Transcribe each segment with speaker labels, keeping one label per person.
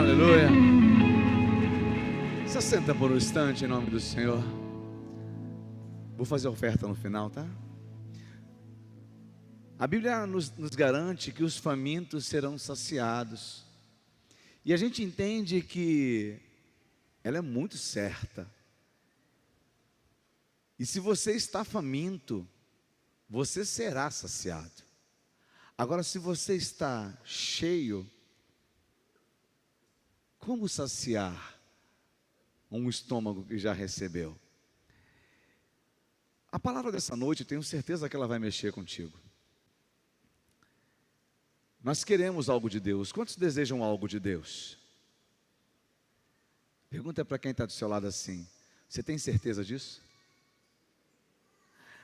Speaker 1: Aleluia. Se assenta por um instante em nome do Senhor. Vou fazer a oferta no final, tá? A Bíblia nos garante que os famintos serão saciados. E a gente entende que ela é muito certa. E se você está faminto, você será saciado. Agora, se você está cheio, como saciar um estômago que já recebeu? A palavra dessa noite, eu tenho certeza que ela vai mexer contigo. Nós queremos algo de Deus. Quantos desejam algo de Deus? Pergunta para quem está do seu lado assim: você tem certeza disso?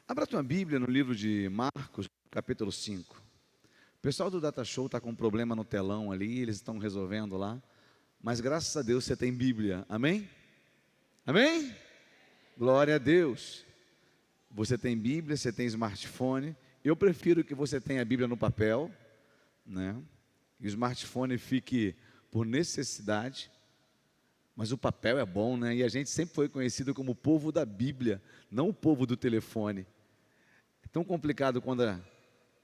Speaker 1: Abra a tua Bíblia no livro de Marcos, capítulo 5. O pessoal do Data Show está com um problema no telão ali, eles estão resolvendo lá. Mas graças a Deus você tem Bíblia, amém? Amém? Glória a Deus. Você tem Bíblia, você tem smartphone. Eu prefiro que você tenha a Bíblia no papel, né? E o smartphone fique por necessidade. Mas o papel é bom, né? E a gente sempre foi conhecido como o povo da Bíblia, não o povo do telefone. É tão complicado quando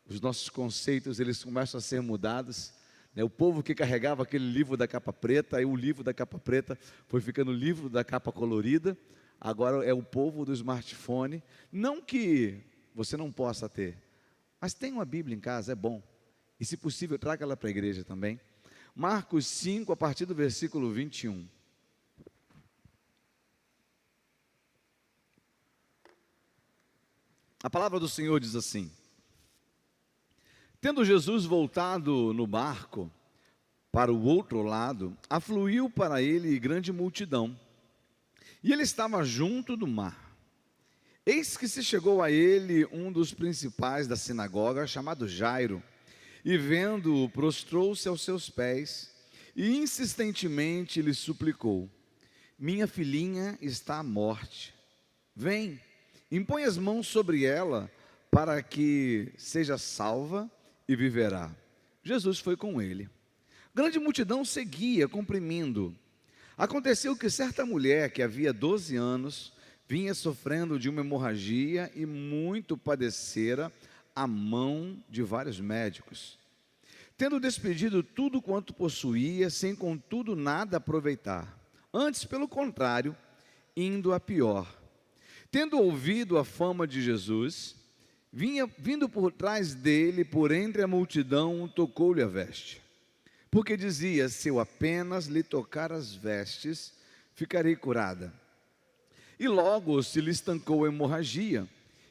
Speaker 1: os nossos conceitos eles começam a ser mudados. O povo que carregava aquele livro da capa preta, aí o livro da capa preta foi ficando o livro da capa colorida, agora é o povo do smartphone. Não que você não possa ter, mas tem uma Bíblia em casa, é bom. E se possível, traga ela para a igreja também. Marcos 5, a partir do versículo 21. A palavra do Senhor diz assim: tendo Jesus voltado no barco para o outro lado, afluiu para ele grande multidão, e ele estava junto do mar. Eis que se chegou a ele um dos principais da sinagoga, chamado Jairo, e vendo-o, prostrou-se aos seus pés, e insistentemente lhe suplicou: minha filhinha está à morte, vem, impõe as mãos sobre ela, para que seja salva e viverá. Jesus foi com ele. Grande multidão seguia, comprimindo. Aconteceu que certa mulher, que havia 12 anos, vinha sofrendo de uma hemorragia e muito padecera à mão de vários médicos, tendo despedido tudo quanto possuía, sem contudo nada aproveitar, antes pelo contrário, indo a pior. Tendo ouvido a fama de Jesus, vindo por trás dele, por entre a multidão, tocou-lhe a veste, porque dizia: se eu apenas lhe tocar as vestes, ficarei curada. E logo se lhe estancou a hemorragia,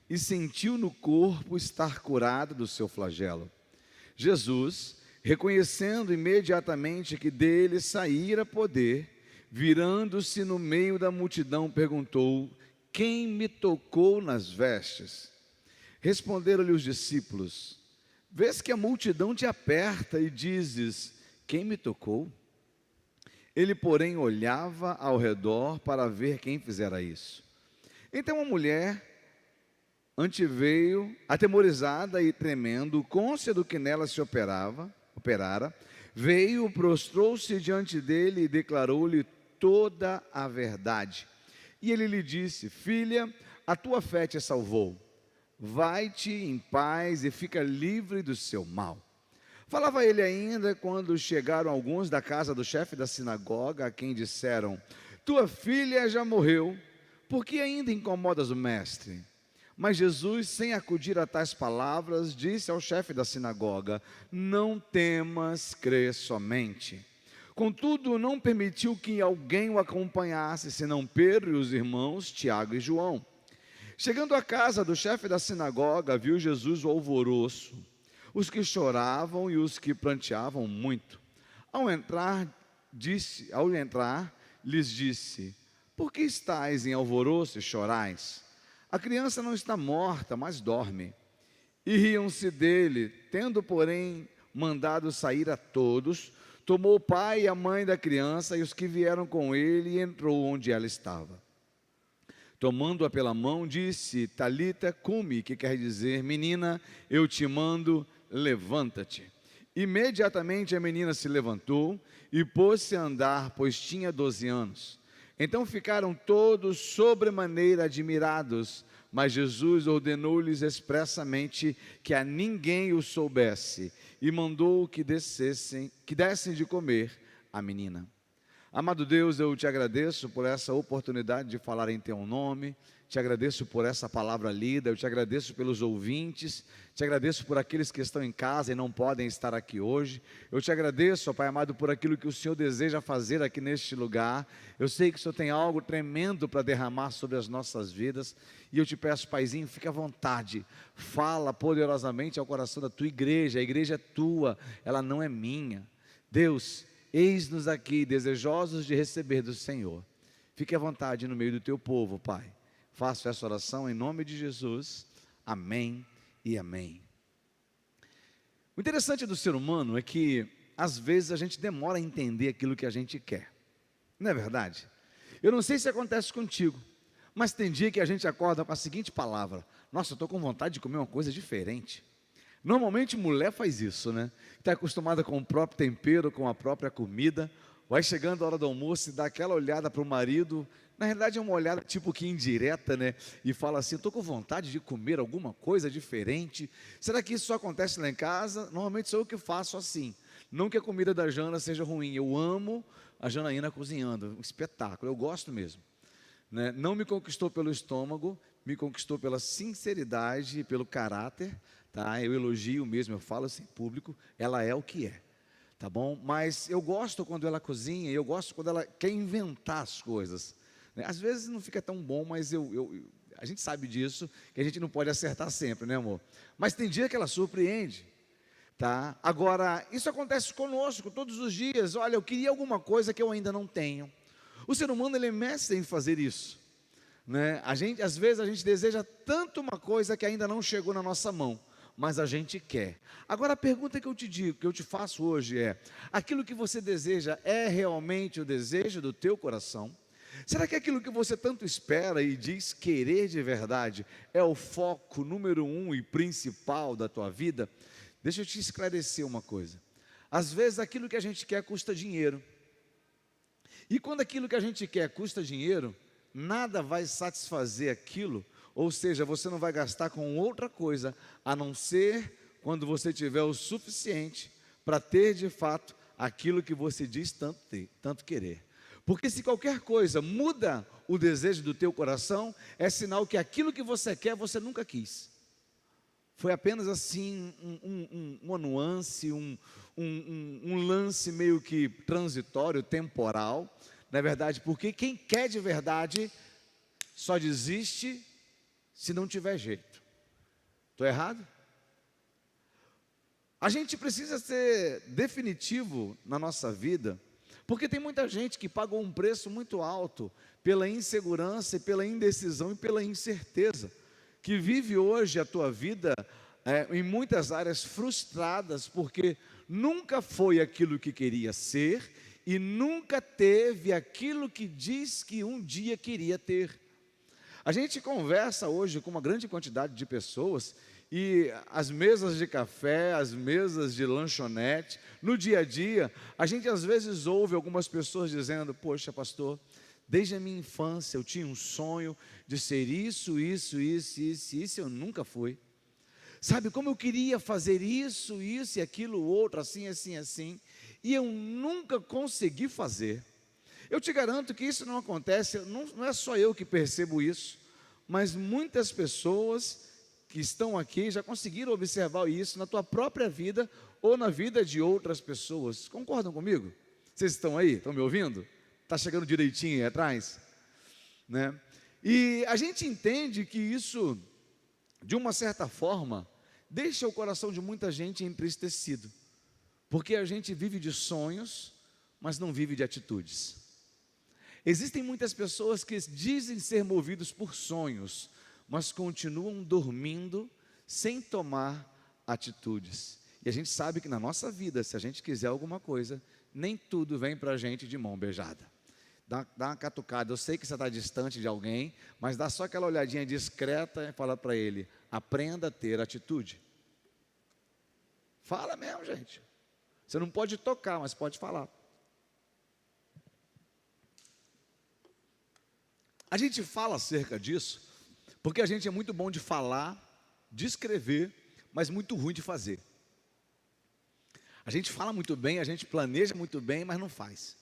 Speaker 1: e sentiu no corpo estar curada do seu flagelo. Jesus, reconhecendo imediatamente que dele saíra poder, virando-se no meio da multidão, perguntou: quem me tocou nas vestes? Responderam-lhe os discípulos: vês que a multidão te aperta e dizes: quem me tocou? Ele, porém, olhava ao redor para ver quem fizera isso. Então a mulher anteveio, atemorizada e tremendo, cônscia do que nela se operara, veio, prostrou-se diante dele e declarou-lhe toda a verdade. E ele lhe disse: filha, a tua fé te salvou. Vai-te em paz e fica livre do seu mal. Falava ele ainda quando chegaram alguns da casa do chefe da sinagoga, a quem disseram: tua filha já morreu, por que ainda incomodas o mestre? Mas Jesus, sem acudir a tais palavras, disse ao chefe da sinagoga: não temas, crê somente. Contudo, não permitiu que alguém o acompanhasse, senão Pedro e os irmãos Tiago e João. Chegando à casa do chefe da sinagoga, viu Jesus o alvoroço, os que choravam e os que pranteavam muito. Ao entrar, lhes disse: por que estáis em alvoroço e chorais? A criança não está morta, mas dorme. E riam-se dele. Tendo, porém, mandado sair a todos, tomou o pai e a mãe da criança e os que vieram com ele, e entrou onde ela estava. Tomando-a pela mão, disse: Talita cumi, que quer dizer: menina, eu te mando, levanta-te. Imediatamente a menina se levantou e pôs-se a andar, pois tinha 12 anos. Então ficaram todos sobremaneira admirados, mas Jesus ordenou-lhes expressamente que a ninguém o soubesse e mandou que dessem de comer à menina. Amado Deus, eu te agradeço por essa oportunidade de falar em teu nome, te agradeço por essa palavra lida, eu te agradeço pelos ouvintes, te agradeço por aqueles que estão em casa e não podem estar aqui hoje, eu te agradeço, ó Pai amado, por aquilo que o Senhor deseja fazer aqui neste lugar, eu sei que o Senhor tem algo tremendo para derramar sobre as nossas vidas, e eu te peço, Paizinho, fique à vontade, fala poderosamente ao coração da tua igreja, a igreja é tua, ela não é minha. Deus, eis-nos aqui, desejosos de receber do Senhor. Fique à vontade no meio do teu povo, Pai. Faço essa oração em nome de Jesus. Amém e amém. O interessante do ser humano é que, às vezes, a gente demora a entender aquilo que a gente quer. Não é verdade? Eu não sei se acontece contigo, mas tem dia que a gente acorda com a seguinte palavra: nossa, eu estou com vontade de comer uma coisa diferente. Normalmente mulher faz isso, né? Está acostumada com o próprio tempero, com a própria comida, vai chegando a hora do almoço e dá aquela olhada para o marido, na realidade é uma olhada tipo que indireta, né? E fala assim, estou com vontade de comer alguma coisa diferente. Será que isso só acontece lá em casa? Normalmente sou eu que faço assim. Não que a comida da Jana seja ruim, eu amo a Janaína cozinhando, um espetáculo, eu gosto mesmo, né? Não me conquistou pelo estômago, me conquistou pela sinceridade e pelo caráter, tá? Eu elogio mesmo, eu falo assim em público, ela é o que é, tá bom? Mas eu gosto quando ela cozinha, eu gosto quando ela quer inventar as coisas, né? Às vezes não fica tão bom, mas a gente sabe disso, que a gente não pode acertar sempre, né, amor? Mas tem dia que ela surpreende, tá? Agora, isso acontece conosco todos os dias. Olha, eu queria alguma coisa que eu ainda não tenho. O ser humano, ele é mestre em fazer isso, né? Às vezes a gente deseja tanto uma coisa que ainda não chegou na nossa mão, mas a gente quer. Agora a pergunta que eu te digo, que eu te faço hoje é: aquilo que você deseja é realmente o desejo do teu coração? Será que aquilo que você tanto espera e diz querer de verdade é o foco número 1 e principal da tua vida? Deixa eu te esclarecer uma coisa. Às vezes aquilo que a gente quer custa dinheiro. E quando aquilo que a gente quer custa dinheiro, nada vai satisfazer aquilo, ou seja, você não vai gastar com outra coisa, a não ser quando você tiver o suficiente para ter de fato aquilo que você diz tanto querer. Porque se qualquer coisa muda o desejo do teu coração, é sinal que aquilo que você quer, você nunca quis. Foi apenas assim, uma nuance, um lance meio que transitório, temporal, não é verdade? Porque quem quer de verdade só desiste se não tiver jeito. Estou errado? A gente precisa ser definitivo na nossa vida, porque tem muita gente que pagou um preço muito alto pela insegurança, e pela indecisão e pela incerteza, que vive hoje a tua vida em muitas áreas frustradas, porque nunca foi aquilo que queria ser e nunca teve aquilo que diz que um dia queria ter. A gente conversa hoje com uma grande quantidade de pessoas e as mesas de café, as mesas de lanchonete, no dia a dia, a gente às vezes ouve algumas pessoas dizendo: poxa, pastor, desde a minha infância eu tinha um sonho de ser isso, eu nunca fui. Sabe, como eu queria fazer isso e aquilo outro, assim, e eu nunca consegui fazer. Eu te garanto que isso não acontece, não é só eu que percebo isso, mas muitas pessoas que estão aqui já conseguiram observar isso na tua própria vida ou na vida de outras pessoas. Concordam comigo? Vocês estão aí? Estão me ouvindo? Está chegando direitinho aí atrás? Né? E a gente entende que isso, de uma certa forma, deixa o coração de muita gente entristecido, porque a gente vive de sonhos, mas não vive de atitudes. Existem muitas pessoas que dizem ser movidos por sonhos, mas continuam dormindo sem tomar atitudes. E a gente sabe que na nossa vida, se a gente quiser alguma coisa, nem tudo vem para a gente de mão beijada. Dá uma catucada, eu sei que você está distante de alguém, mas dá só aquela olhadinha discreta e fala para ele: aprenda a ter atitude. Fala mesmo, gente. Você não pode tocar, mas pode falar. A gente fala acerca disso, porque a gente é muito bom de falar, de escrever, mas muito ruim de fazer. A gente fala muito bem, a gente planeja muito bem, mas não faz.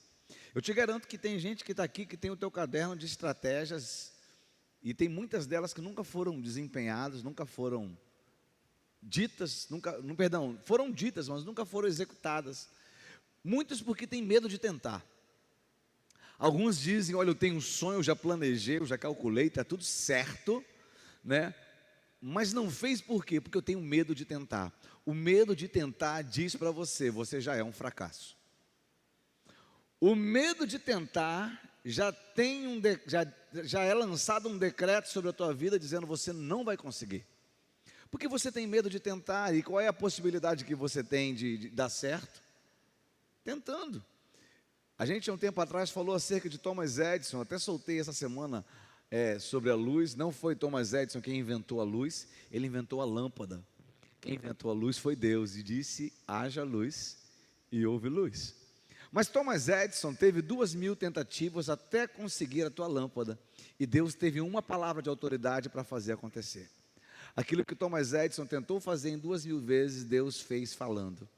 Speaker 1: Eu te garanto que tem gente que está aqui, que tem o teu caderno de estratégias, e tem muitas delas que nunca foram desempenhadas, nunca foram ditas, foram ditas, mas nunca foram executadas. Muitas porque tem medo de tentar. Alguns dizem, olha, eu tenho um sonho, eu já planejei, eu já calculei, está tudo certo, né? Mas não fez por quê? Porque eu tenho medo de tentar. O medo de tentar diz para você, você já é um fracasso. O medo de tentar já é lançado um decreto sobre a tua vida dizendo você não vai conseguir. Porque você tem medo de tentar, e qual é a possibilidade que você tem de dar certo? Tentando. A gente, há um tempo atrás, falou acerca de Thomas Edison, até soltei essa semana sobre a luz. Não foi Thomas Edison quem inventou a luz, ele inventou a lâmpada. Quem inventou a luz foi Deus, e disse, haja luz, e houve luz. Mas Thomas Edison teve 2.000 tentativas até conseguir a tua lâmpada, e Deus teve uma palavra de autoridade para fazer acontecer. Aquilo que Thomas Edison tentou fazer em 2.000 vezes, Deus fez falando.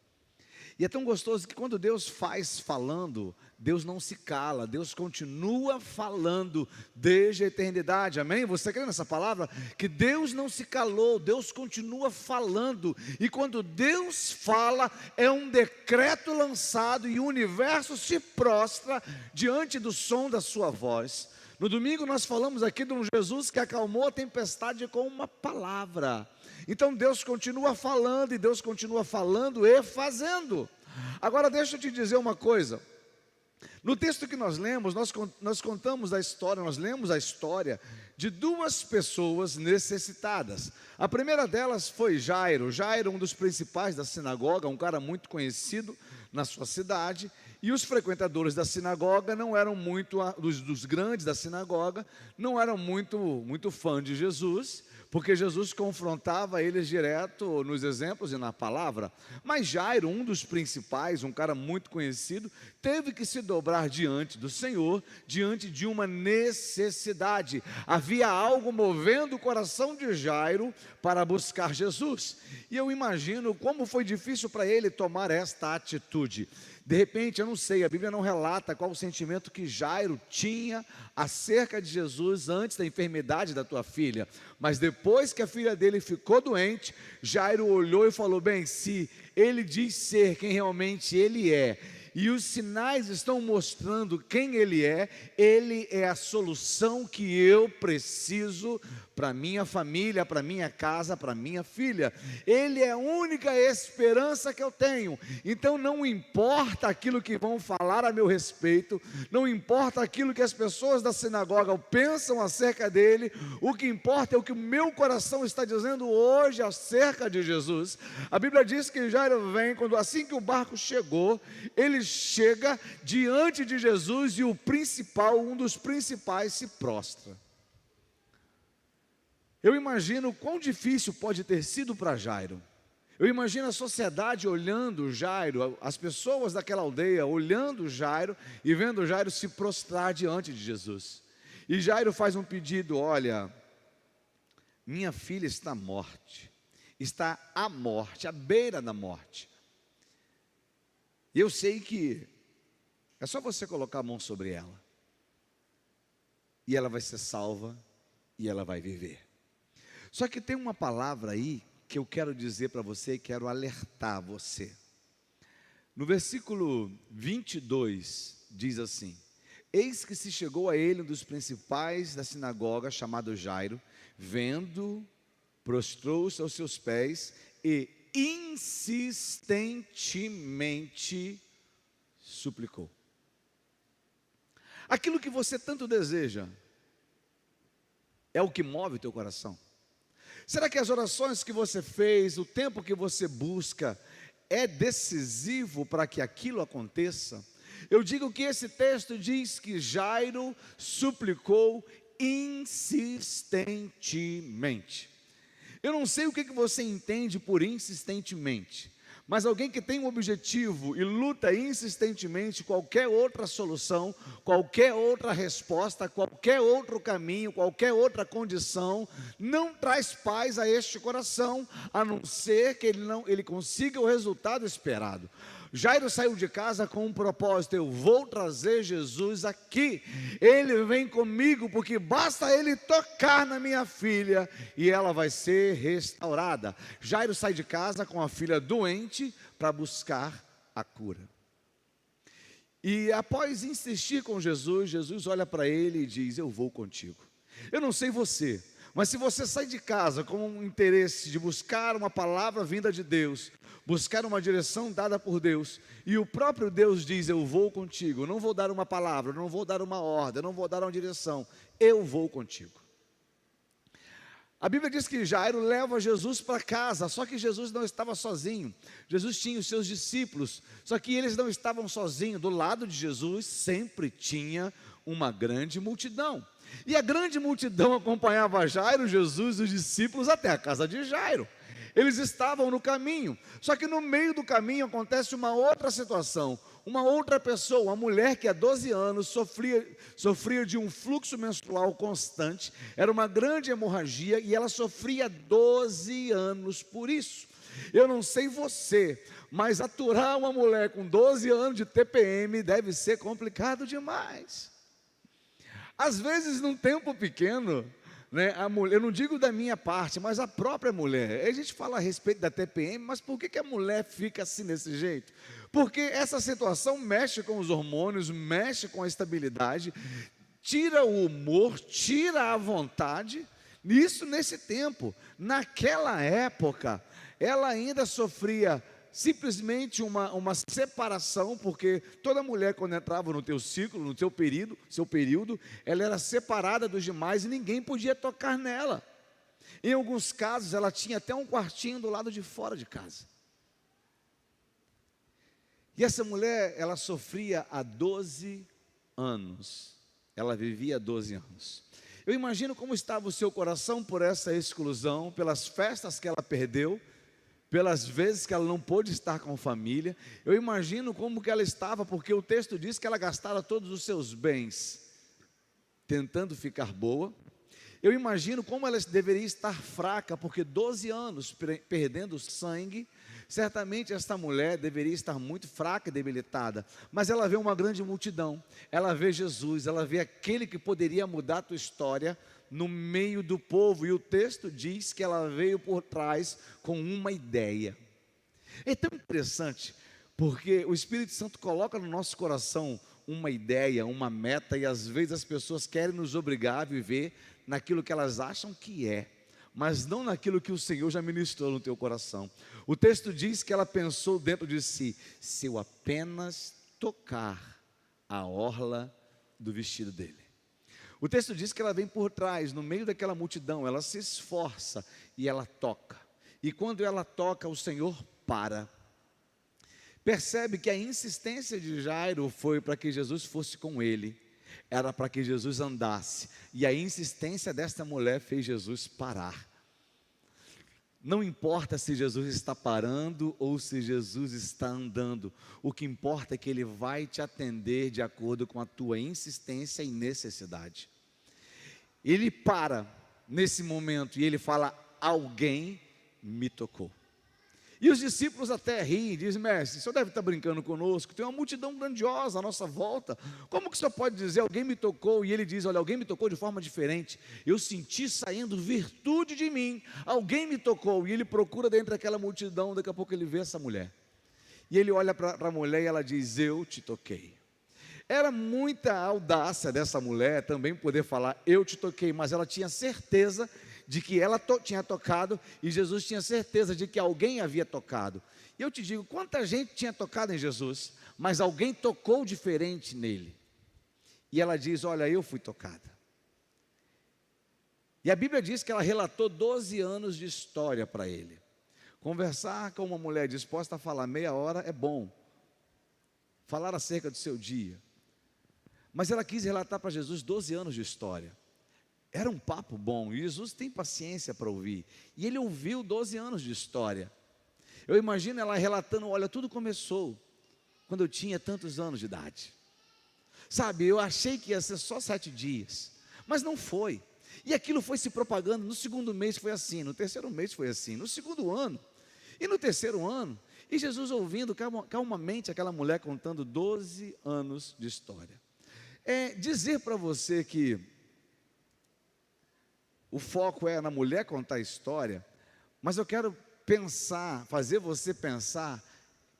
Speaker 1: E é tão gostoso que quando Deus faz falando, Deus não se cala, Deus continua falando desde a eternidade, amém? Você crê nessa palavra? Que Deus não se calou, Deus continua falando, e quando Deus fala, é um decreto lançado, e o universo se prostra diante do som da sua voz. No domingo nós falamos aqui de um Jesus que acalmou a tempestade com uma palavra. Então Deus continua falando, e Deus continua falando e fazendo. Agora deixa eu te dizer uma coisa. No texto que nós lemos, nós contamos a história, nós lemos a história de duas pessoas necessitadas. A primeira delas foi Jairo. Jairo, um dos principais da sinagoga, um cara muito conhecido na sua cidade. E os frequentadores da sinagoga não eram muito, dos grandes da sinagoga, não eram muito fã de Jesus, porque Jesus confrontava eles direto nos exemplos e na palavra. Mas Jairo, um dos principais, um cara muito conhecido, teve que se dobrar diante do Senhor, diante de uma necessidade. Havia algo movendo o coração de Jairo para buscar Jesus. E eu imagino como foi difícil para ele tomar esta atitude. De repente, eu não sei, a Bíblia não relata qual o sentimento que Jairo tinha acerca de Jesus antes da enfermidade da tua filha. Mas depois que a filha dele ficou doente, Jairo olhou e falou, bem, se ele diz ser quem realmente ele é, e os sinais estão mostrando quem ele é a solução que eu preciso para minha família, para minha casa, para minha filha. Ele é a única esperança que eu tenho. Então não importa aquilo que vão falar a meu respeito, não importa aquilo que as pessoas da sinagoga pensam acerca dele, o que importa é o que o meu coração está dizendo hoje acerca de Jesus. A Bíblia diz que Jairo vem, assim que o barco chegou, ele chega diante de Jesus e um dos principais se prostra. Eu imagino quão difícil pode ter sido para Jairo. Eu imagino a sociedade olhando Jairo, as pessoas daquela aldeia olhando Jairo e vendo Jairo se prostrar diante de Jesus. E Jairo faz um pedido, olha, minha filha está à morte, à beira da morte. E eu sei que é só você colocar a mão sobre ela, e ela vai ser salva, e ela vai viver. Só que tem uma palavra aí que eu quero dizer para você, quero alertar você. No versículo 22 diz assim: eis que se chegou a ele um dos principais da sinagoga, chamado Jairo, vendo, prostrou-se aos seus pés e insistentemente suplicou. Aquilo que você tanto deseja é o que move o teu coração? Será que as orações que você fez, o tempo que você busca, é decisivo para que aquilo aconteça? Eu digo que esse texto diz que Jairo suplicou insistentemente. Eu não sei o que você entende por insistentemente, Mas alguém que tem um objetivo e luta insistentemente, qualquer outra solução, qualquer outra resposta, qualquer outro caminho, qualquer outra condição, não traz paz a este coração, a não ser que ele consiga o resultado esperado. Jairo saiu de casa com um propósito: eu vou trazer Jesus aqui, ele vem comigo, porque basta ele tocar na minha filha e ela vai ser restaurada. Jairo sai de casa com a filha doente para buscar a cura. E após insistir com Jesus, Jesus olha para ele e diz: eu vou contigo. Eu não sei você, mas se você sai de casa com um interesse de buscar uma palavra vinda de Deus, buscar uma direção dada por Deus, e o próprio Deus diz: eu vou contigo, não vou dar uma palavra, não vou dar uma ordem, não vou dar uma direção, eu vou contigo. A Bíblia diz que Jairo leva Jesus para casa, só que Jesus não estava sozinho. Jesus tinha os seus discípulos, só que eles não estavam sozinhos. Do lado de Jesus sempre tinha uma grande multidão. E a grande multidão acompanhava Jairo, Jesus e os discípulos até a casa de Jairo. Eles estavam no caminho, só que no meio do caminho acontece uma outra situação. Uma outra pessoa, uma mulher que há 12 anos sofria de um fluxo menstrual constante, era uma grande hemorragia e ela sofria 12 anos por isso. Eu não sei você, mas aturar uma mulher com 12 anos de TPM deve ser complicado demais. Às vezes, num tempo pequeno, né, a mulher, eu não digo da minha parte, mas a própria mulher. A gente fala a respeito da TPM, mas por que a mulher fica assim desse jeito? Porque essa situação mexe com os hormônios, mexe com a estabilidade, tira o humor, tira a vontade. Isso nesse tempo. Naquela época, ela ainda sofria simplesmente uma separação, porque toda mulher, quando entrava no teu ciclo, no teu seu período, ela era separada dos demais e ninguém podia tocar nela. Em alguns casos, ela tinha até um quartinho do lado de fora de casa. E essa mulher, ela sofria há 12 anos. Ela vivia há 12 anos. Eu imagino como estava o seu coração por essa exclusão, pelas festas que ela perdeu, pelas vezes que ela não pôde estar com a família. Eu imagino como que ela estava, porque o texto diz que ela gastara todos os seus bens tentando ficar boa. Eu imagino como ela deveria estar fraca, porque 12 anos perdendo sangue, certamente esta mulher deveria estar muito fraca e debilitada. Mas ela vê uma grande multidão, ela vê Jesus, ela vê aquele que poderia mudar a tua história no meio do povo, e o texto diz que ela veio por trás com uma ideia. É tão interessante, porque o Espírito Santo coloca no nosso coração uma ideia, uma meta, e às vezes as pessoas querem nos obrigar a viver naquilo que elas acham que é, mas não naquilo que o Senhor já ministrou no teu coração. O texto diz que ela pensou dentro de si: se eu apenas tocar a orla do vestido dele. O texto diz que ela vem por trás, no meio daquela multidão, ela se esforça e ela toca. E quando ela toca, o Senhor para. Percebe que a insistência de Jairo foi para que Jesus fosse com ele, era para que Jesus andasse, e a insistência desta mulher fez Jesus parar. Não importa se Jesus está parando ou se Jesus está andando, o que importa é que Ele vai te atender de acordo com a tua insistência e necessidade. Ele para nesse momento e Ele fala: alguém me tocou. E os discípulos até riem, dizem: mestre, o senhor deve estar brincando conosco, tem uma multidão grandiosa à nossa volta, como que o senhor pode dizer alguém me tocou? E ele diz: olha, alguém me tocou de forma diferente, eu senti saindo virtude de mim, alguém me tocou. E ele procura dentro daquela multidão, daqui a pouco ele vê essa mulher, e ele olha para a mulher e ela diz: eu te toquei. Era muita audácia dessa mulher também poder falar: eu te toquei, mas ela tinha certeza de que ela tinha tocado, e Jesus tinha certeza de que alguém havia tocado. E eu te digo, quanta gente tinha tocado em Jesus, mas alguém tocou diferente nele. E ela diz: olha, eu fui tocada. E a Bíblia diz que ela relatou 12 anos de história para ele. Conversar com uma mulher disposta a falar meia hora é bom, falar acerca do seu dia, mas ela quis relatar para Jesus 12 anos de história. Era um papo bom, e Jesus tem paciência para ouvir, e ele ouviu 12 anos de história. Eu imagino ela relatando: olha, tudo começou quando eu tinha tantos anos de idade. Sabe, eu achei que ia ser só 7 dias, mas não foi. E aquilo foi se propagando. No segundo mês foi assim, no terceiro mês foi assim, no segundo ano, e no terceiro ano. E Jesus ouvindo calmamente aquela mulher contando 12 anos de história. Dizer para você que o foco é na mulher contar a história, mas eu quero pensar, fazer você pensar,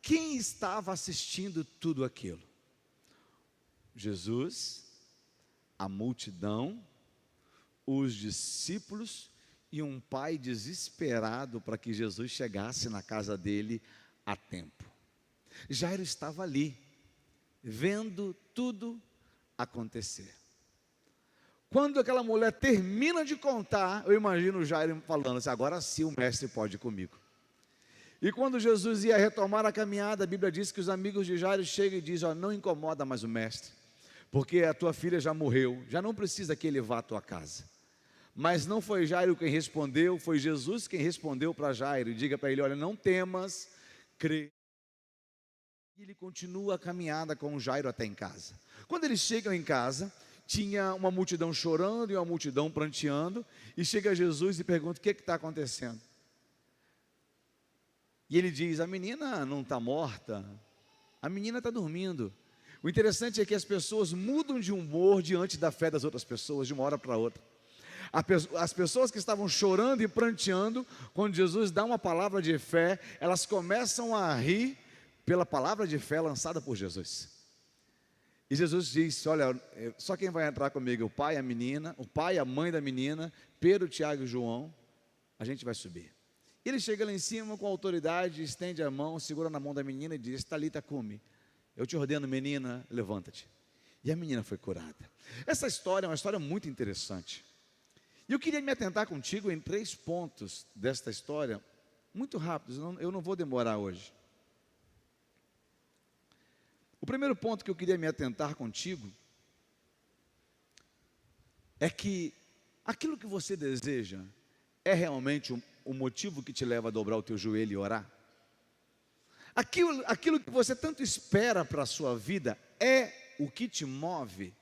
Speaker 1: quem estava assistindo tudo aquilo? Jesus, a multidão, os discípulos e um pai desesperado para que Jesus chegasse na casa dele a tempo. Jairo estava ali, vendo tudo acontecer. Quando aquela mulher termina de contar, eu imagino Jairo falando assim: agora sim o mestre pode ir comigo. E quando Jesus ia retomar a caminhada, a Bíblia diz que os amigos de Jairo chegam e dizem: não incomoda mais o mestre, porque a tua filha já morreu, já não precisa que ele vá à tua casa. Mas não foi Jairo quem respondeu, foi Jesus quem respondeu para Jairo, e diga para ele: olha, não temas, crê. E ele continua a caminhada com Jairo até em casa. Quando eles chegam em casa, tinha uma multidão chorando e uma multidão pranteando, e chega Jesus e pergunta: o que está acontecendo? E ele diz: a menina não está morta, a menina está dormindo. O interessante é que as pessoas mudam de humor diante da fé das outras pessoas, de uma hora para outra. As pessoas que estavam chorando e pranteando, quando Jesus dá uma palavra de fé, elas começam a rir pela palavra de fé lançada por Jesus. E Jesus disse: olha, só quem vai entrar comigo, o pai, a menina, o pai, a mãe da menina, Pedro, Tiago e João, a gente vai subir. Ele chega lá em cima com autoridade, estende a mão, segura na mão da menina e diz: Talita cumi, eu te ordeno, menina, levanta-te. E a menina foi curada. Essa história é uma história muito interessante. E eu queria me atentar contigo em 3 pontos desta história, muito rápidos, eu não vou demorar hoje. O primeiro ponto que eu queria me atentar contigo é que aquilo que você deseja é realmente o motivo que te leva a dobrar o teu joelho e orar? Aquilo que você tanto espera para a sua vida é o que te move?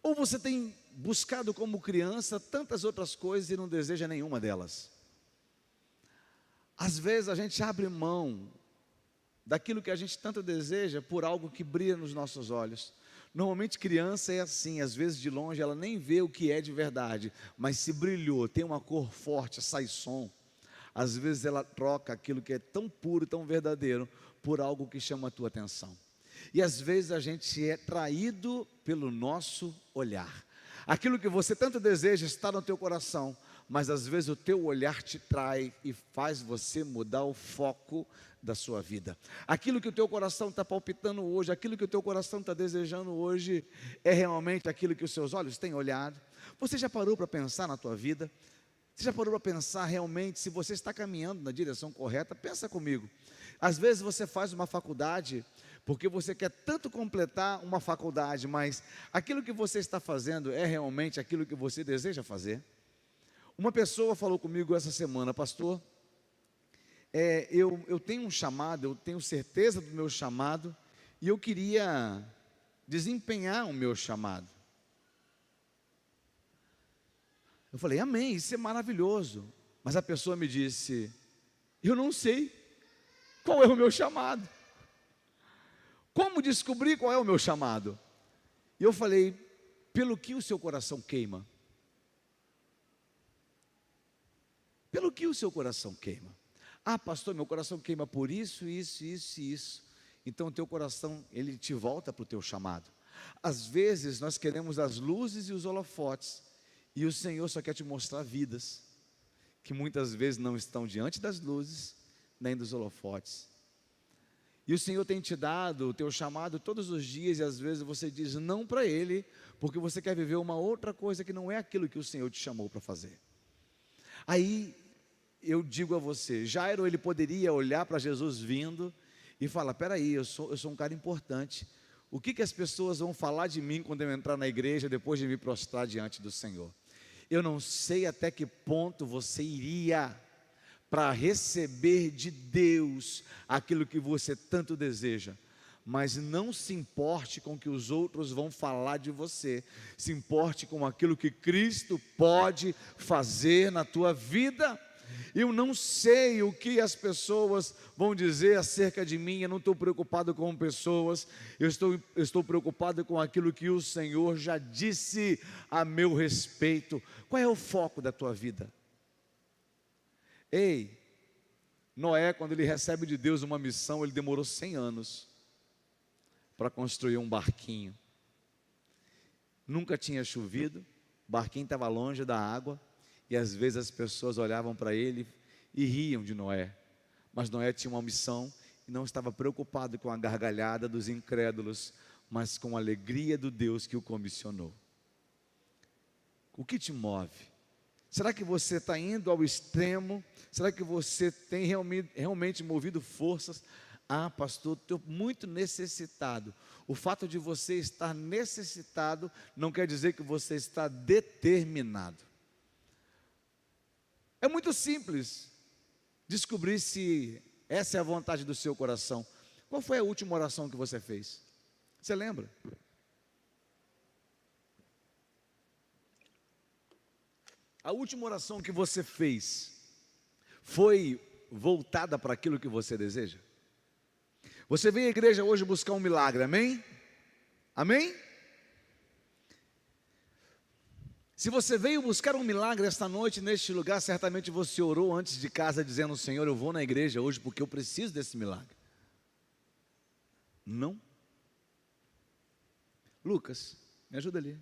Speaker 1: Ou você tem buscado como criança tantas outras coisas e não deseja nenhuma delas? Às vezes a gente abre mão daquilo que a gente tanto deseja por algo que brilha nos nossos olhos. Normalmente criança é assim, às vezes de longe ela nem vê o que é de verdade, mas se brilhou, tem uma cor forte, sai som, às vezes ela troca aquilo que é tão puro, tão verdadeiro, por algo que chama a tua atenção. E às vezes a gente é traído pelo nosso olhar. Aquilo que você tanto deseja está no teu coração, mas às vezes o teu olhar te trai e faz você mudar o foco da sua vida. Aquilo que o teu coração está palpitando hoje, aquilo que o teu coração está desejando hoje, é realmente aquilo que os seus olhos têm olhado? Você já parou para pensar na tua vida? Você já parou para pensar realmente se você está caminhando na direção correta? Pensa comigo. Às vezes você faz uma faculdade porque você quer tanto completar uma faculdade, mas aquilo que você está fazendo é realmente aquilo que você deseja fazer? Uma pessoa falou comigo essa semana: pastor, eu tenho um chamado, eu tenho certeza do meu chamado, e eu queria desempenhar o meu chamado. Eu falei: amém, isso é maravilhoso. Mas a pessoa me disse: eu não sei qual é o meu chamado. Como descobrir qual é o meu chamado? E eu falei: pelo que o seu coração queima? Pelo que o seu coração queima? Ah, pastor, meu coração queima por isso, isso, isso e isso. Então o teu coração, ele te volta para o teu chamado. Às vezes nós queremos as luzes e os holofotes, e o Senhor só quer te mostrar vidas que muitas vezes não estão diante das luzes, nem dos holofotes. E o Senhor tem te dado o teu chamado todos os dias, e às vezes você diz não para Ele, porque você quer viver uma outra coisa que não é aquilo que o Senhor te chamou para fazer. Aí eu digo a você, Jairo, ele poderia olhar para Jesus vindo e falar: peraí, eu sou um cara importante, o que as pessoas vão falar de mim quando eu entrar na igreja, depois de me prostrar diante do Senhor? Eu não sei até que ponto você iria para receber de Deus aquilo que você tanto deseja. Mas não se importe com o que os outros vão falar de você. Se importe com aquilo que Cristo pode fazer na tua vida. Eu não sei o que as pessoas vão dizer acerca de mim. Eu não estou preocupado com pessoas. Eu estou preocupado com aquilo que o Senhor já disse a meu respeito. Qual é o foco da tua vida? Ei, Noé, quando ele recebe de Deus uma missão, ele demorou 100 anos para construir um barquinho. Nunca tinha chovido, o barquinho estava longe da água, e às vezes as pessoas olhavam para ele e riam de Noé. Mas Noé tinha uma missão e não estava preocupado com a gargalhada dos incrédulos, mas com a alegria do Deus que o comissionou. O que te move? Será que você está indo ao extremo? Será que você tem realmente movido forças? Ah, pastor, estou muito necessitado. O fato de você estar necessitado não quer dizer que você está determinado. É muito simples descobrir se essa é a vontade do seu coração. Qual foi a última oração que você fez? Você lembra? A última oração que você fez foi voltada para aquilo que você deseja? Você veio à igreja hoje buscar um milagre, amém? Amém? Se você veio buscar um milagre esta noite, neste lugar, certamente você orou antes de casa, dizendo: Senhor, eu vou na igreja hoje porque eu preciso desse milagre. Não? Lucas, me ajuda ali.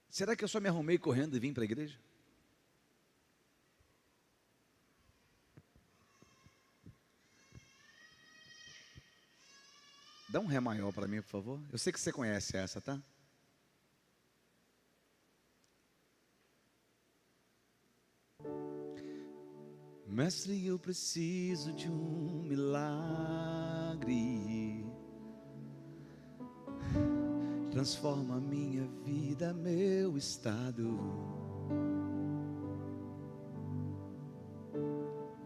Speaker 1: Será que eu só me arrumei correndo e vim para a igreja? Dá um ré maior para mim, por favor. Eu sei que você conhece essa, tá? Mestre, eu preciso de um milagre. Transforma a minha vida, meu estado.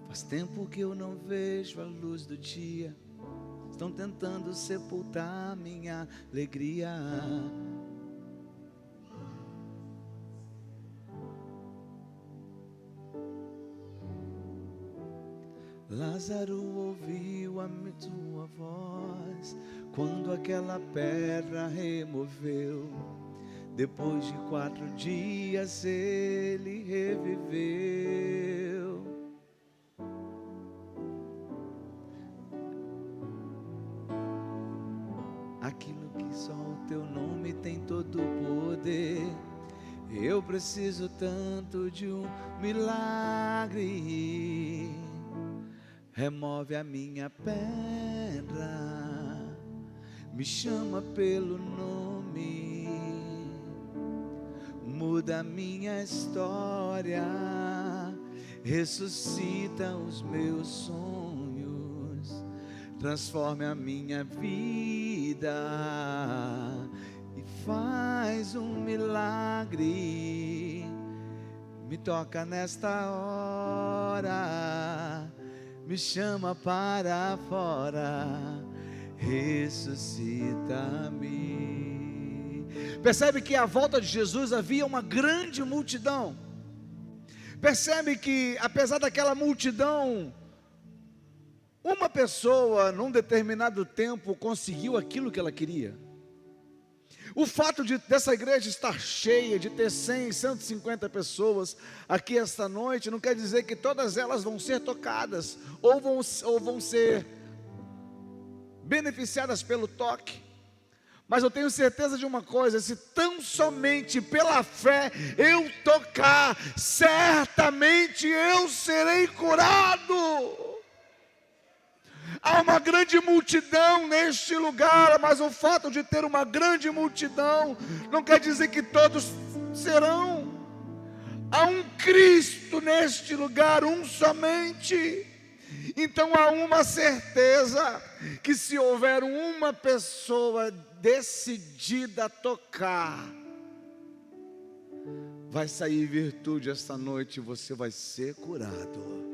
Speaker 1: Faz tempo que eu não vejo a luz do dia. Estão tentando sepultar minha alegria. Lázaro ouviu a tua voz quando aquela pedra removeu. Depois de 4 dias ele reviveu. Aquilo que só o teu nome tem todo o poder. Eu preciso tanto de um milagre. Remove a minha pedra, me chama pelo nome, muda a minha história, ressuscita os meus sonhos, transforme a minha vida e faz um milagre. Me toca nesta hora, me chama para fora, ressuscita-me. Percebe que à volta de Jesus havia uma grande multidão. Percebe que apesar daquela multidão, uma pessoa num determinado tempo conseguiu aquilo que ela queria. O fato dessa igreja estar cheia, de ter 100, 150 pessoas aqui esta noite, não quer dizer que todas elas vão ser tocadas, ou vão ser beneficiadas pelo toque. Mas eu tenho certeza de uma coisa: se tão somente pela fé eu tocar, certamente eu serei curado. Há uma grande multidão neste lugar, mas o fato de ter uma grande multidão não quer dizer que todos serão. Há um Cristo neste lugar, um somente. Então há uma certeza que se houver uma pessoa decidida a tocar, vai sair virtude esta noite e você vai ser curado.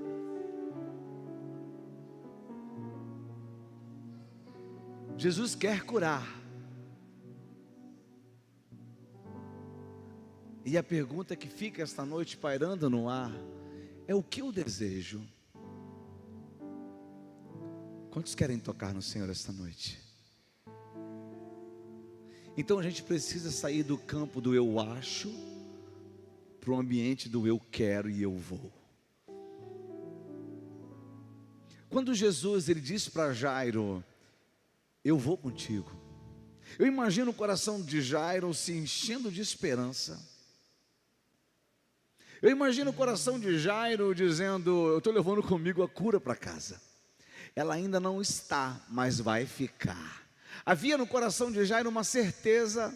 Speaker 1: Jesus quer curar. E a pergunta que fica esta noite pairando no ar é: o que eu desejo? Quantos querem tocar no Senhor esta noite? Então a gente precisa sair do campo do eu acho para o ambiente do eu quero e eu vou. Quando Jesus ele disse para Jairo: eu vou contigo, eu imagino o coração de Jairo se enchendo de esperança. Eu imagino o coração de Jairo dizendo: eu estou levando comigo a cura para casa. Ela ainda não está, mas vai ficar. Havia no coração de Jairo uma certeza.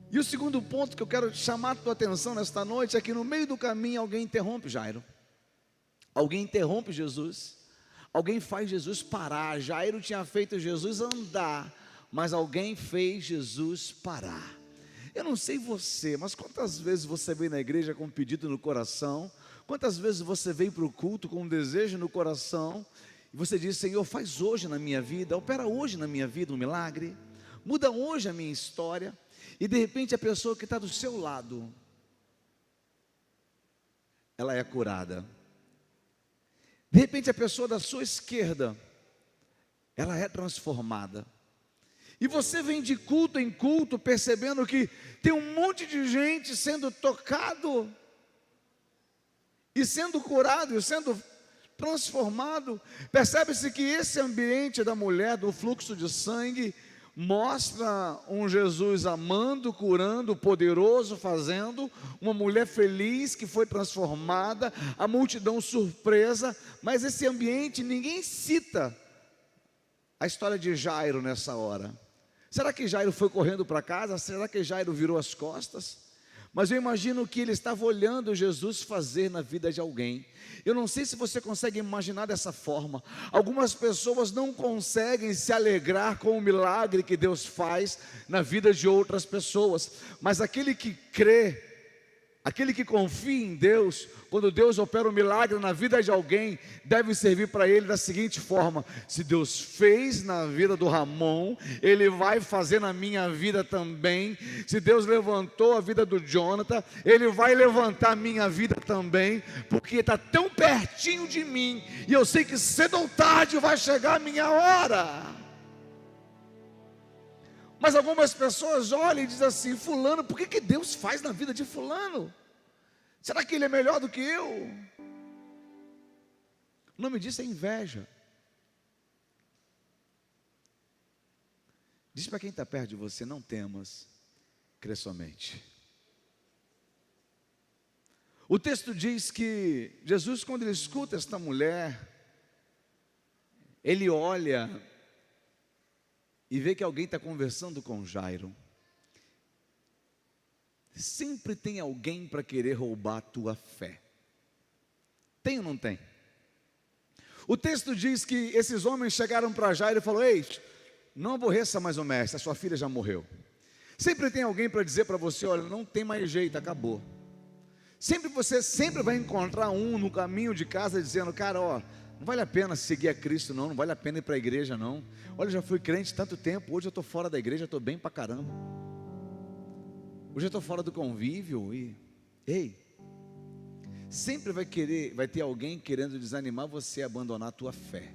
Speaker 1: E o segundo ponto que eu quero chamar a tua atenção nesta noite é que no meio do caminho alguém interrompe Jairo. Alguém interrompe Jesus. Alguém faz Jesus parar. Jairo tinha feito Jesus andar, mas alguém fez Jesus parar. Eu não sei você, mas quantas vezes você veio na igreja com um pedido no coração? Quantas vezes você veio para o culto com um desejo no coração? E você diz: Senhor, faz hoje na minha vida, opera hoje na minha vida um milagre, muda hoje a minha história. E de repente a pessoa que está do seu lado, ela é curada. De repente a pessoa da sua esquerda, ela é transformada. E você vem de culto em culto percebendo que tem um monte de gente sendo tocado, e sendo curado, e sendo transformado. Percebe-se que esse ambiente da mulher, do fluxo de sangue, mostra um Jesus amando, curando, poderoso, fazendo, uma mulher feliz que foi transformada, a multidão surpresa. Mas esse ambiente, ninguém cita a história de Jairo nessa hora. Será que Jairo foi correndo para casa? Será que Jairo virou as costas? Mas eu imagino que ele estava olhando Jesus fazer na vida de alguém. Eu não sei se você consegue imaginar dessa forma. Algumas pessoas não conseguem se alegrar com o milagre que Deus faz na vida de outras pessoas. Mas aquele que crê, aquele que confia em Deus, quando Deus opera um milagre na vida de alguém, deve servir para ele da seguinte forma: se Deus fez na vida do Ramon, Ele vai fazer na minha vida também. Se Deus levantou a vida do Jonathan, Ele vai levantar a minha vida também, porque está tão pertinho de mim, e eu sei que cedo ou tarde vai chegar a minha hora. Mas algumas pessoas olham e dizem assim: fulano, por que Deus faz na vida de fulano? Será que ele é melhor do que eu? O nome disso é inveja. Diz para quem está perto de você: não temas, crê somente. O texto diz que Jesus, quando ele escuta esta mulher, ele olha e vê que alguém está conversando com Jairo. Sempre tem alguém para querer roubar a tua fé. Tem ou não tem? O texto diz que esses homens chegaram para Jairo e falaram: ei, não aborreça mais o mestre, a sua filha já morreu. Sempre tem alguém para dizer para você: olha, não tem mais jeito, acabou. Você sempre vai encontrar um no caminho de casa dizendo: cara, ó, não vale a pena seguir a Cristo não vale a pena ir para a igreja não. Olha, já fui crente tanto tempo, hoje eu estou fora da igreja, estou bem para caramba. Hoje eu estou fora do convívio e... Ei, sempre vai ter alguém querendo desanimar você a abandonar a tua fé.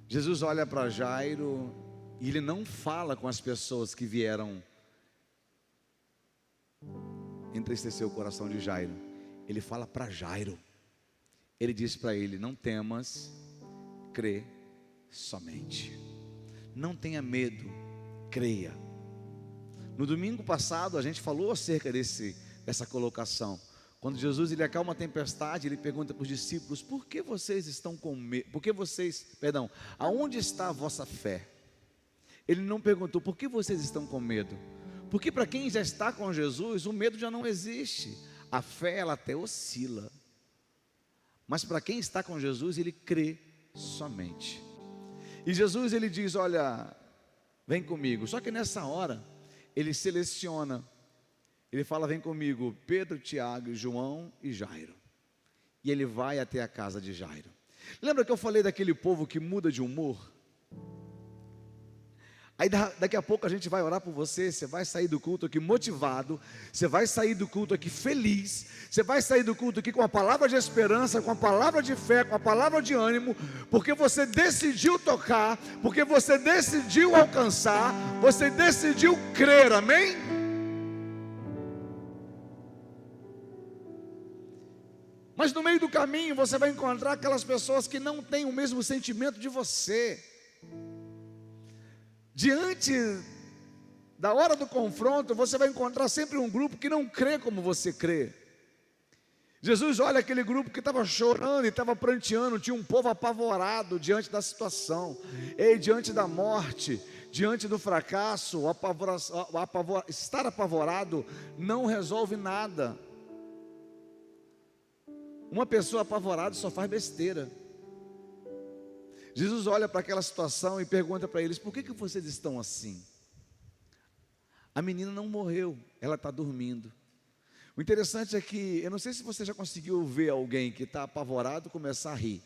Speaker 1: Jesus olha para Jairo e ele não fala com as pessoas que vieram entristecer o coração de Jairo. Ele fala para Jairo. Ele diz para ele: não temas, crê somente. Não tenha medo, creia. No domingo passado a gente falou acerca dessa colocação. Quando Jesus ele acalma a tempestade, ele pergunta para os discípulos: por que vocês estão com medo? Aonde está a vossa fé? Ele não perguntou: por que vocês estão com medo? Porque para quem já está com Jesus, o medo já não existe. A fé ela até oscila, Mas para quem está com Jesus, ele crê somente. E Jesus, ele diz, olha, vem comigo. Só que nessa hora, ele seleciona. Ele fala, vem comigo, Pedro, Tiago, João e Jairo. E ele vai até a casa de Jairo. Lembra que eu falei daquele povo que muda de humor? Aí daqui a pouco a gente vai orar por você. Você vai sair do culto aqui motivado. Você vai sair do culto aqui feliz. Você vai sair do culto aqui com a palavra de esperança, com a palavra de fé, com a palavra de ânimo. Porque você decidiu tocar. Porque você decidiu alcançar. Você decidiu crer, amém? Mas no meio do caminho você vai encontrar aquelas pessoas que não têm o mesmo sentimento de você. Diante da hora do confronto, você vai encontrar sempre um grupo que não crê como você crê. Jesus olha aquele grupo que estava chorando e estava pranteando, tinha um povo apavorado diante da situação, diante da morte, diante do fracasso. Estar apavorado não resolve nada. Uma pessoa apavorada só faz besteira. Jesus olha para aquela situação e pergunta para eles, por que vocês estão assim? A menina não morreu, ela está dormindo. O interessante é que, eu não sei se você já conseguiu ver alguém que está apavorado começar a rir.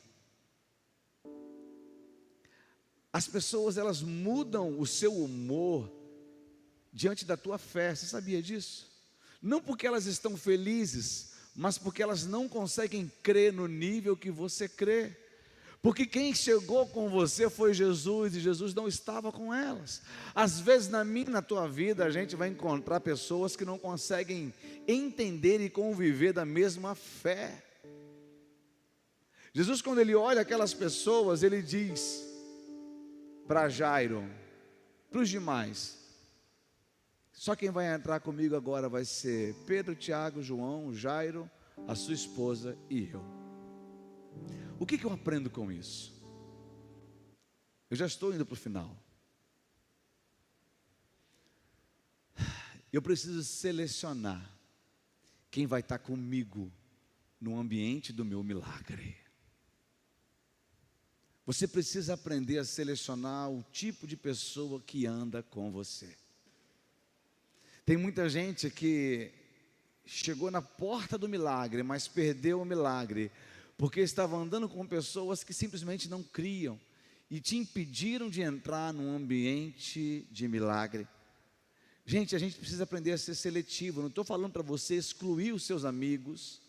Speaker 1: As pessoas, elas mudam o seu humor diante da tua fé, você sabia disso? Não porque elas estão felizes, mas porque elas não conseguem crer no nível que você crê. Porque quem chegou com você foi Jesus, e Jesus não estava com elas. Às vezes na minha e na tua vida a gente vai encontrar pessoas que não conseguem entender e conviver da mesma fé. Jesus, quando ele olha aquelas pessoas, ele diz para Jairo, para os demais, só quem vai entrar comigo agora vai ser Pedro, Tiago, João, Jairo, a sua esposa e eu. O que eu aprendo com isso? Eu já estou indo para o final. Eu preciso selecionar quem vai estar comigo no ambiente do meu milagre. Você precisa aprender a selecionar o tipo de pessoa que anda com você. Tem muita gente que chegou na porta do milagre, mas perdeu o milagre, porque estava andando com pessoas que simplesmente não criam e te impediram de entrar num ambiente de milagre. Gente, a gente precisa aprender a ser seletivo. Eu não estou falando para você excluir os seus amigos.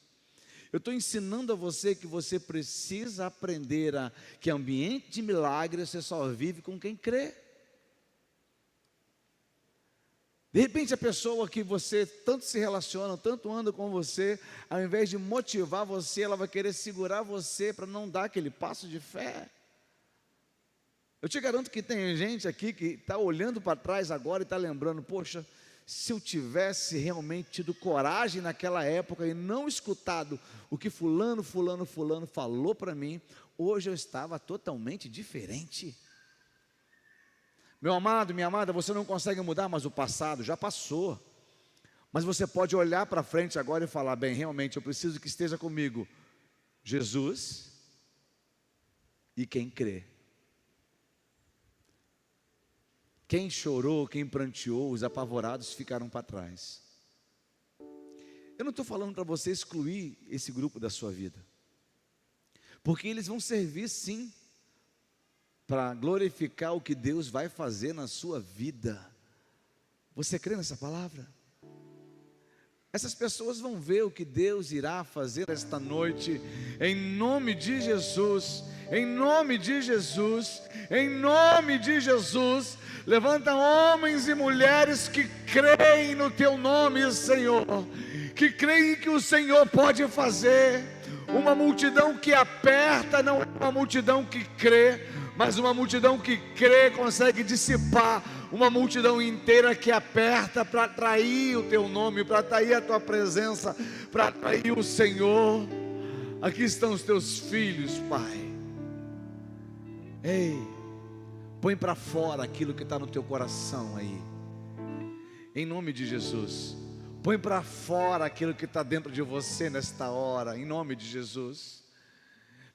Speaker 1: Eu estou ensinando a você que você precisa aprender que ambiente de milagre você só vive com quem crê. De repente a pessoa que você tanto se relaciona, tanto anda com você, ao invés de motivar você, ela vai querer segurar você para não dar aquele passo de fé. Eu te garanto que tem gente aqui que está olhando para trás agora e está lembrando, poxa, se eu tivesse realmente tido coragem naquela época e não escutado o que fulano falou para mim, hoje eu estava totalmente diferente. Meu amado, minha amada, você não consegue mudar, mas o passado já passou. Mas você pode olhar para frente agora e falar, bem, realmente eu preciso que esteja comigo Jesus e quem crê. Quem chorou, quem pranteou, os apavorados ficaram para trás. Eu não estou falando para você excluir esse grupo da sua vida, porque eles vão servir sim, para glorificar o que Deus vai fazer na sua vida. Você crê nessa palavra? Essas pessoas vão ver o que Deus irá fazer esta noite, em nome de Jesus, em nome de Jesus, em nome de Jesus. Levanta homens e mulheres que creem no teu nome, Senhor, que creem que o Senhor pode fazer. Uma multidão que aperta não é uma multidão que crê, mas uma multidão que crê consegue dissipar uma multidão inteira que aperta para atrair o teu nome, para atrair a tua presença, para atrair o Senhor. Aqui estão os teus filhos, Pai. Ei, põe para fora aquilo que está no teu coração aí, em nome de Jesus. Põe para fora aquilo que está dentro de você nesta hora, em nome de Jesus.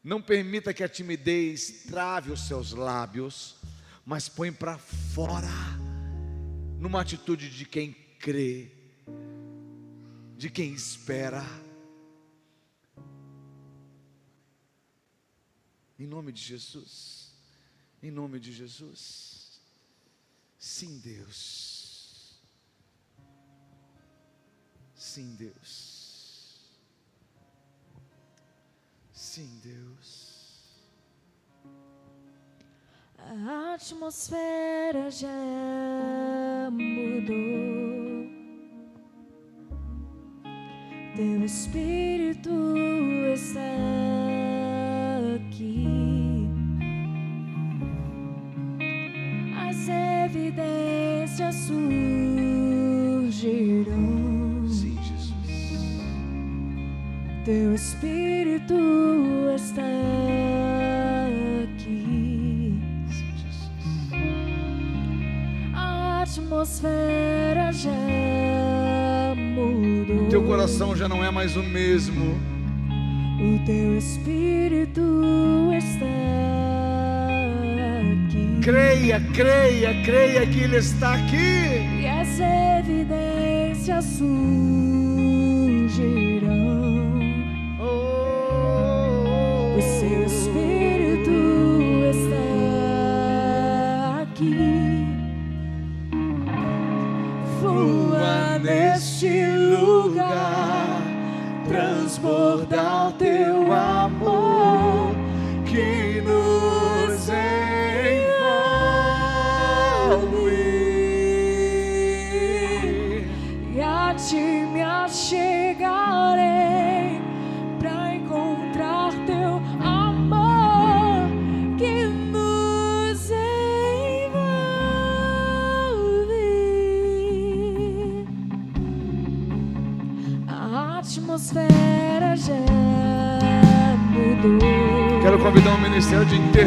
Speaker 1: Não permita que a timidez trave os seus lábios, mas põe para fora, numa atitude de quem crê, de quem espera. Em nome de Jesus, em nome de Jesus. Sim, Deus. Sim, Deus. Sim, Deus.
Speaker 2: A atmosfera já mudou. Teu Espírito está aqui. As evidências surgirão.
Speaker 1: Sim, Jesus.
Speaker 2: Teu Espírito está aqui.
Speaker 1: Sim, Jesus.
Speaker 2: A atmosfera já mudou.
Speaker 1: Teu coração já não é mais o mesmo.
Speaker 2: O teu Espírito está aqui.
Speaker 1: Creia, creia, creia que Ele está aqui.
Speaker 2: E as evidências surgirão. O seu Espírito está aqui. Flua neste lugar, transbordar o teu amor que nos envolve. E a ti me achegarei pra encontrar teu amor que nos envolve. A atmosfera já mudou.
Speaker 1: Quero convidar o ministério de intercessão.